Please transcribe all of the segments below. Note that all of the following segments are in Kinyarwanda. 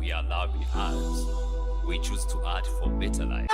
their loving hands. We choose to act for better life.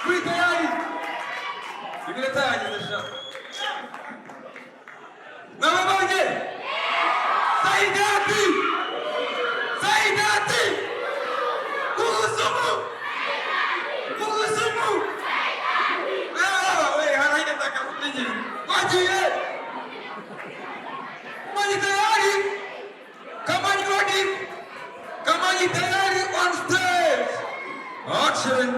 Muri tayari. Iminota yageze sha. Mwabonye? Saidati. Saidati. Kuzumu. Kuzumu. Wewe haraida takafunye. Wajiye. Mani tayari. Kama ni ready. Kama ni tayari on stage. Action.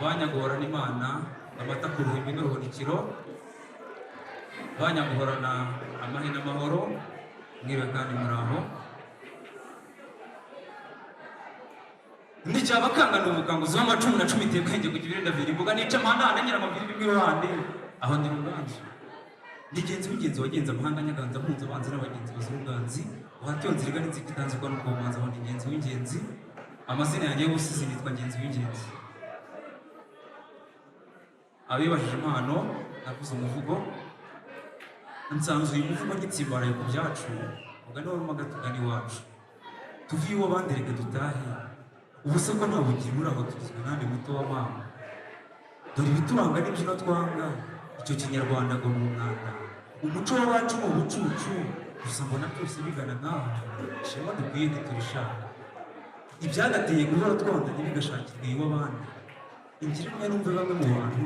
Banyaguhorana Imana amata ku ruhimbi n'uruhunikiro, banyaguhorana amahina amahoro, mwibe kandi muraho. Ndicyabakanga n'umukanguzi w'amacumu na cumi tebwenge ku kibirenda biri mbuga nica amahanda nanyira amabiri bw'iruhande aho ndi ruganzu. Ndigenzi w'ingenzi wagenze amahanga nyaganza mpunze abanzi n'abagenzi bazira ubwanzi, uhatiyo nziriga n'inzikitanzirwa no kubanza aho ndigenzi w'ingenzi. Amazina yanjye y'ubusizi nitwa ngenzi w'ingenzi. Abibajije impano navuze umuvugo, nsanzwe uyu muvugo ngitsimbaraye ku byacu, mugani w'urumaga tugana iwacu. Tuvuye iwo abandi reka dutahe, ubuse ko nta bugira uraho tugizwe nande muto wa mama. Dore ibituranga n'imbyino twanga, icyo kinyarwanda ngo ni umwanda. Umuco w'abacu ni ubucucu, gusa mbona byose bigana nkaho ishema dukwiye ntiturishaka. Ibyagateye guhora twondanye bigashakirwa iw'abandi. Ingira imwe numve bamwe mu bantu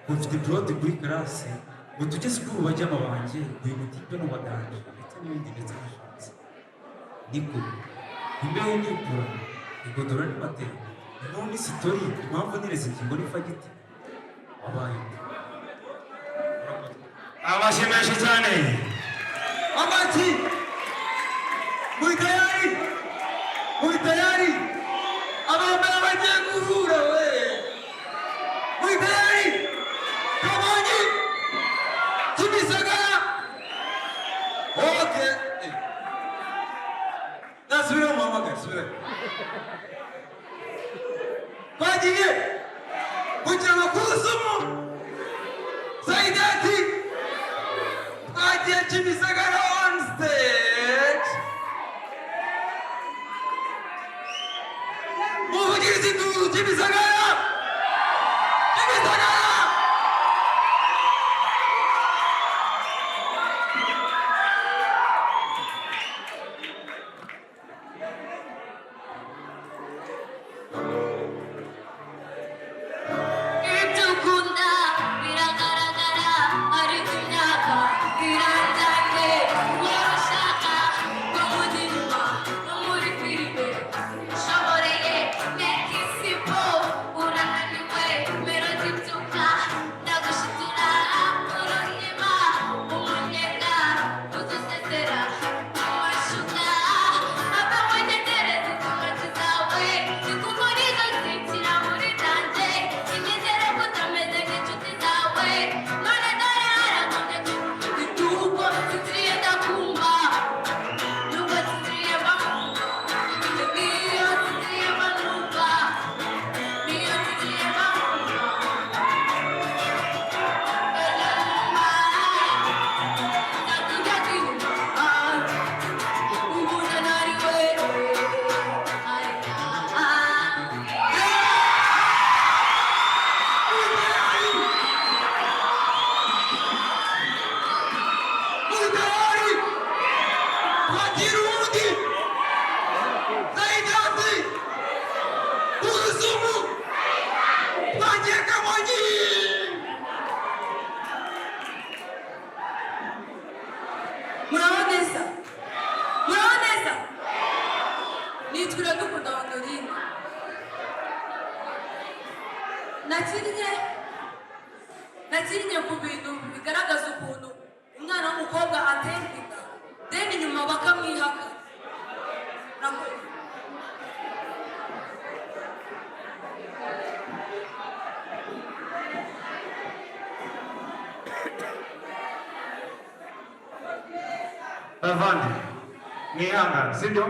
bafite plot kuri classe ngo tugeze kuri bajyama banjye uyu mutipe n'ubadanje ndetse n'ibindi ndetse n'ashatse. Niko imbeho n'ipura igodora n'amatera none sitori impamvu nireze ingingo n'ifagiti wabaye abashimisha cyane amati. Muri tayari abambara bagiye guhura we. Muri tayari Kamonyi Kimisagara. Okay. Nasubira muhamagara subira. Bagiye kugira ngo kuzumu Saidati bagiye Kimisagara on stage. Muvugirizi tu Kimisagara. Kimisagara. nakinnye ku bintu bigaragaza ukuntu umwana w'umukobwa atera inda then inyuma bakamwihaka. Bavandi mwihangane sibyo,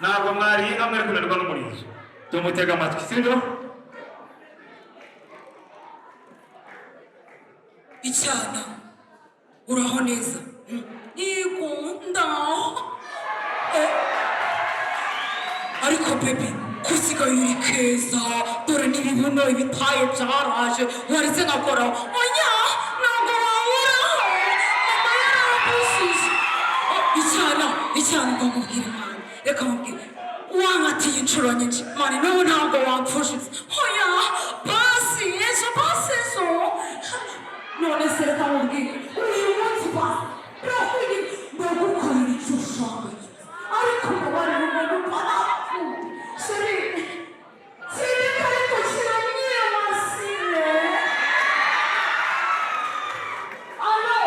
ntabwo mwari hamwe kunanirwa n'umurizo, tumutega amatwi sibyo. icyana uraho neza ikunda ariko baby kusigaye uri keza dore n'ibibuno ibitaye byaraje waretse ngakoraho oya ntabwo wawuraho mama yarakushije icyana ngo mubwire mwana reka mubwire wankatiye inshuro nyinshi mani nawe ntabwo wapfushije oya basi ejo none se reka mubwire uyu munsi basi urakwiriye ndagukorera icyo ushaka ariko mubare umuntu parapfu seri ariko kiranyira masine alo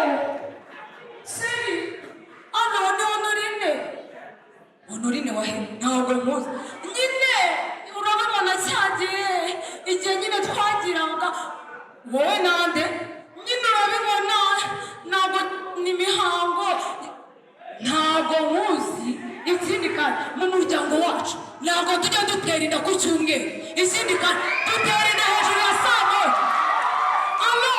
seri ni honorine wahe ntabwo muzi nyine urababona cyagiye igihe nyine twagiraga wowe nande nyine urabibona ntabwo ni imihango ntabwo muzi ikindi kandi mu muryango wacu ntabwo tujya dutera inda ku cyumweru ikindi kandi dutera inda hejuru ya saa moya alo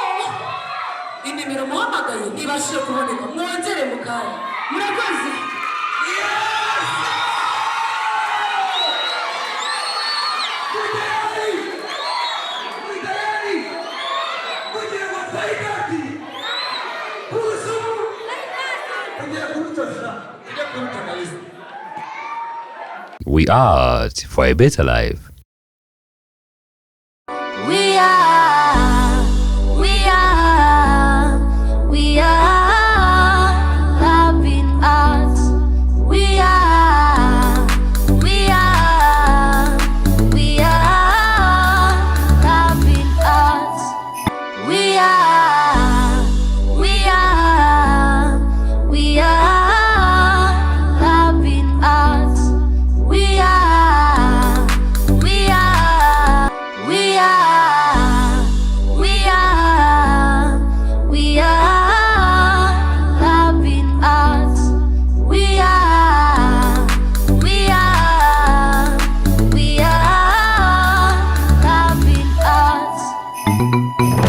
inimero muhamagaye ntibashije kuboneka mwongere mu kanya murakoze We art for a better life.